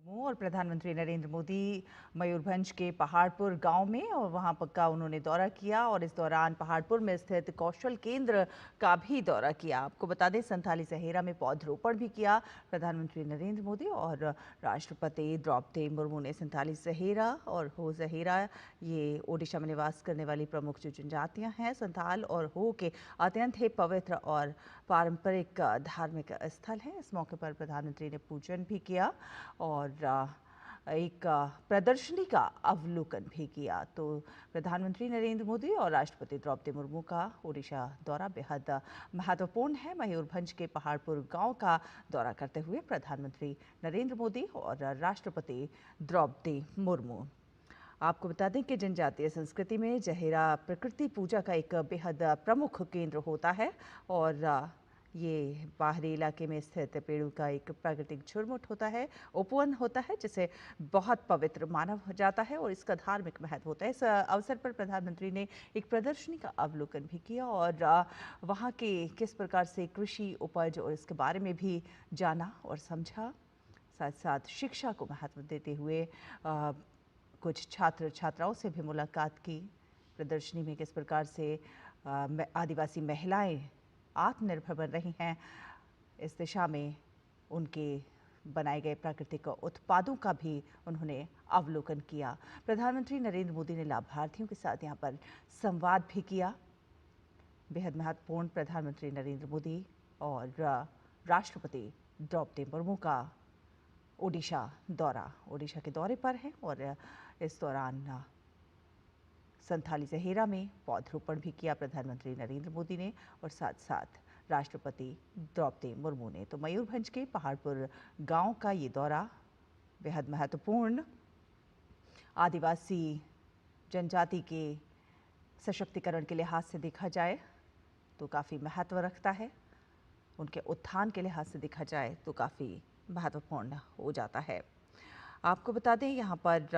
और प्रधानमंत्री नरेंद्र मोदी मयूरभंज के पहाड़पुर गांव में और वहां का उन्होंने दौरा किया और इस दौरान पहाड़पुर में स्थित कौशल केंद्र का भी दौरा किया। आपको बता दें, संथाली सहेरा में पौधरोपण भी किया प्रधानमंत्री नरेंद्र मोदी और राष्ट्रपति द्रौपदी मुर्मू ने। संथाली सहेरा और हो सहेरा ये ओडिशा में निवास करने वाली प्रमुख जो जनजातियां हैं। संथाल और हो के अत्यंत ही पवित्र और पारंपरिक धार्मिक स्थल है। इस मौके पर प्रधानमंत्री ने पूजन भी किया और एक प्रदर्शनी का अवलोकन भी किया। तो प्रधानमंत्री नरेंद्र मोदी और राष्ट्रपति द्रौपदी मुर्मू का ओडिशा दौरा बेहद महत्वपूर्ण है। मयूरभंज के पहाड़पुर गांव का दौरा करते हुए प्रधानमंत्री नरेंद्र मोदी और राष्ट्रपति द्रौपदी मुर्मू। आपको बता दें कि जनजातीय संस्कृति में जहेरा प्रकृति पूजा का एक बेहद प्रमुख केंद्र होता है और ये बाहरी इलाके में स्थित पेड़ों का एक प्राकृतिक झुरमुट होता है, उपवन होता है, जिसे बहुत पवित्र माना जाता है और इसका धार्मिक महत्व होता है। इस अवसर पर प्रधानमंत्री ने एक प्रदर्शनी का अवलोकन भी किया और वहाँ के किस प्रकार से कृषि उपज और इसके बारे में भी जाना और समझा। साथ साथ शिक्षा को महत्व देते हुए कुछ छात्र छात्राओं से भी मुलाकात की। प्रदर्शनी में किस प्रकार से आदिवासी महिलाएं आत्मनिर्भर बन रही हैं, इस दिशा में उनके बनाए गए प्राकृतिक उत्पादों का भी उन्होंने अवलोकन किया। प्रधानमंत्री नरेंद्र मोदी ने लाभार्थियों के साथ यहां पर संवाद भी किया। बेहद महत्वपूर्ण प्रधानमंत्री नरेंद्र मोदी और राष्ट्रपति द्रौपदी मुर्मू का ओडिशा के दौरे पर है और इस दौरान संथाली सहेरा में पौधरोपण भी किया प्रधानमंत्री नरेंद्र मोदी ने और साथ साथ राष्ट्रपति द्रौपदी मुर्मू ने। तो मयूरभंज के पहाड़पुर गांव का ये दौरा बेहद महत्वपूर्ण आदिवासी जनजाति के सशक्तिकरण के लिहाज से देखा जाए तो काफ़ी महत्व रखता है, उनके उत्थान के लिहाज से देखा जाए तो काफ़ी महत्वपूर्ण हो जाता है। आपको बता दें, यहाँ पर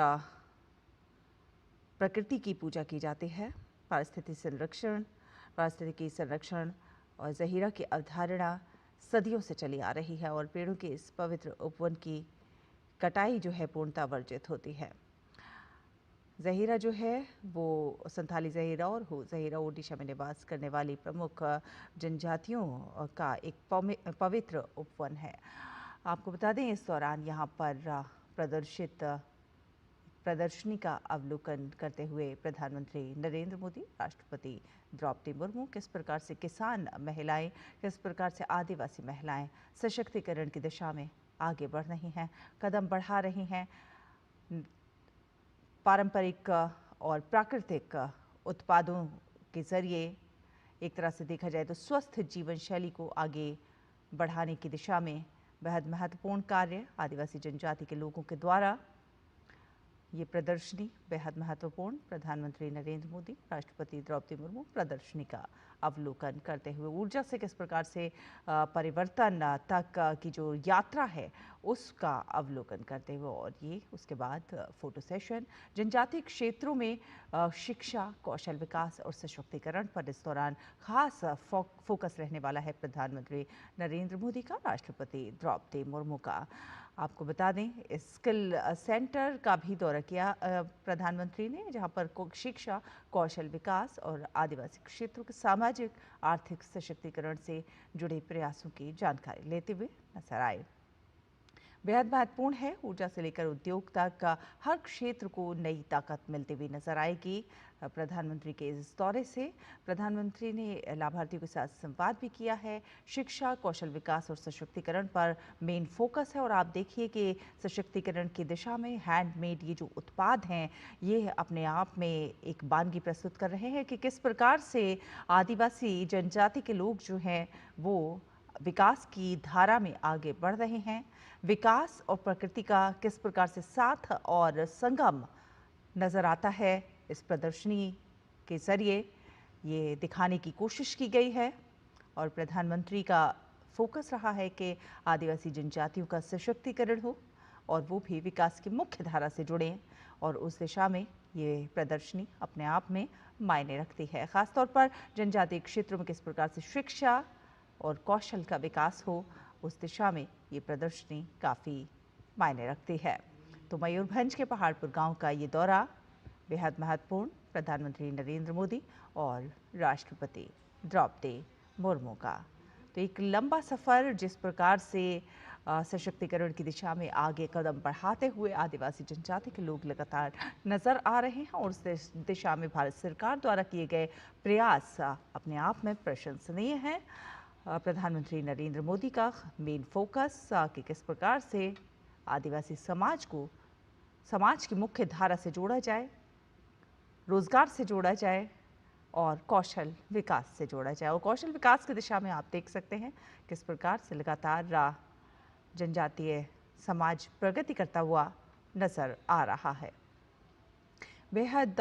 प्रकृति की पूजा की जाती है। पारिस्थितिकी संरक्षण और जहीरा की अवधारणा सदियों से चली आ रही है और पेड़ों के इस पवित्र उपवन की कटाई जो है पूर्णतः वर्जित होती है। जहीरा जो है वो संथाली जहीरा और हो जहीरा ओडिशा में निवास करने वाली प्रमुख जनजातियों का एक पवित्र उपवन है। आपको बता दें, इस दौरान यहाँ पर प्रदर्शनी का अवलोकन करते हुए प्रधानमंत्री नरेंद्र मोदी, राष्ट्रपति द्रौपदी मुर्मू किस प्रकार से किसान महिलाएं, किस प्रकार से आदिवासी महिलाएं सशक्तिकरण की दिशा में आगे बढ़ रही हैं, कदम बढ़ा रही हैं। पारंपरिक और प्राकृतिक उत्पादों के जरिए एक तरह से देखा जाए तो स्वस्थ जीवन शैली को आगे बढ़ाने की दिशा में बेहद महत्वपूर्ण कार्य आदिवासी जनजाति के लोगों के द्वारा ये प्रदर्शनी बेहद महत्वपूर्ण। प्रधानमंत्री नरेंद्र मोदी, राष्ट्रपति द्रौपदी मुर्मू प्रदर्शनी का अवलोकन करते हुए ऊर्जा से किस प्रकार से परिवर्तन तक की जो यात्रा है उसका अवलोकन करते हुए और ये उसके बाद फोटो सेशन। जनजातीय क्षेत्रों में शिक्षा, कौशल विकास और सशक्तिकरण पर इस दौरान खास फोकस रहने वाला है प्रधानमंत्री नरेंद्र मोदी का, राष्ट्रपति द्रौपदी मुर्मू का। आपको बता दें, स्किल सेंटर का भी दौरा किया प्रधानमंत्री ने, जहां पर शिक्षा, कौशल विकास और आदिवासी क्षेत्रों के सामाजिक आर्थिक सशक्तिकरण से जुड़े प्रयासों की जानकारी लेते हुए नजर आए। बेहद महत्वपूर्ण है, ऊर्जा से लेकर उद्योग तक हर क्षेत्र को नई ताकत मिलती हुई नजर आएगी। प्रधानमंत्री के इस दौरे से प्रधानमंत्री ने लाभार्थियों के साथ संवाद भी किया है। शिक्षा, कौशल विकास और सशक्तिकरण पर मेन फोकस है और आप देखिए कि सशक्तिकरण की दिशा में हैंडमेड ये जो उत्पाद हैं ये अपने आप में एक वानगी प्रस्तुत कर रहे हैं कि किस प्रकार से आदिवासी जनजाति के लोग जो हैं वो विकास की धारा में आगे बढ़ रहे हैं। विकास और प्रकृति का किस प्रकार से साथ और संगम नजर आता है इस प्रदर्शनी के जरिए ये दिखाने की कोशिश की गई है और प्रधानमंत्री का फोकस रहा है कि आदिवासी जनजातियों का सशक्तिकरण हो और वो भी विकास की मुख्य धारा से जुड़े और उस दिशा में ये प्रदर्शनी अपने आप में मायने रखती है। खासतौर पर जनजातीय क्षेत्रों में किस प्रकार से शिक्षा और कौशल का विकास हो, उस दिशा में ये प्रदर्शनी काफ़ी मायने रखती है। तो मयूरभंज के पहाड़पुर गांव का ये दौरा बेहद महत्वपूर्ण, प्रधानमंत्री नरेंद्र मोदी और राष्ट्रपति द्रौपदी मुर्मू का। तो एक लंबा सफर जिस प्रकार से सशक्तिकरण की दिशा में आगे कदम बढ़ाते हुए आदिवासी जनजाति के लोग लगातार नजर आ रहे हैं और उस दिशा में भारत सरकार द्वारा किए गए प्रयास अपने आप में प्रशंसनीय है। प्रधानमंत्री नरेंद्र मोदी का मेन फोकस कि किस प्रकार से आदिवासी समाज की मुख्य धारा से जोड़ा जाए, रोजगार से जोड़ा जाए और कौशल विकास से जोड़ा जाए। और कौशल विकास की दिशा में आप देख सकते हैं किस प्रकार से लगातार जनजातीय समाज प्रगति करता हुआ नजर आ रहा है। बेहद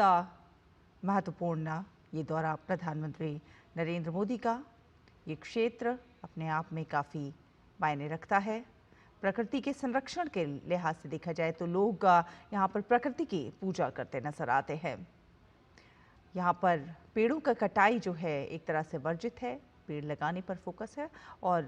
महत्वपूर्ण ये दौरा प्रधानमंत्री नरेंद्र मोदी का। ये क्षेत्र अपने आप में काफ़ी मायने रखता है। प्रकृति के संरक्षण के लिहाज से देखा जाए तो लोग यहाँ पर प्रकृति की पूजा करते नजर आते हैं। यहाँ पर पेड़ों का कटाई जो है एक तरह से वर्जित है, पेड़ लगाने पर फोकस है और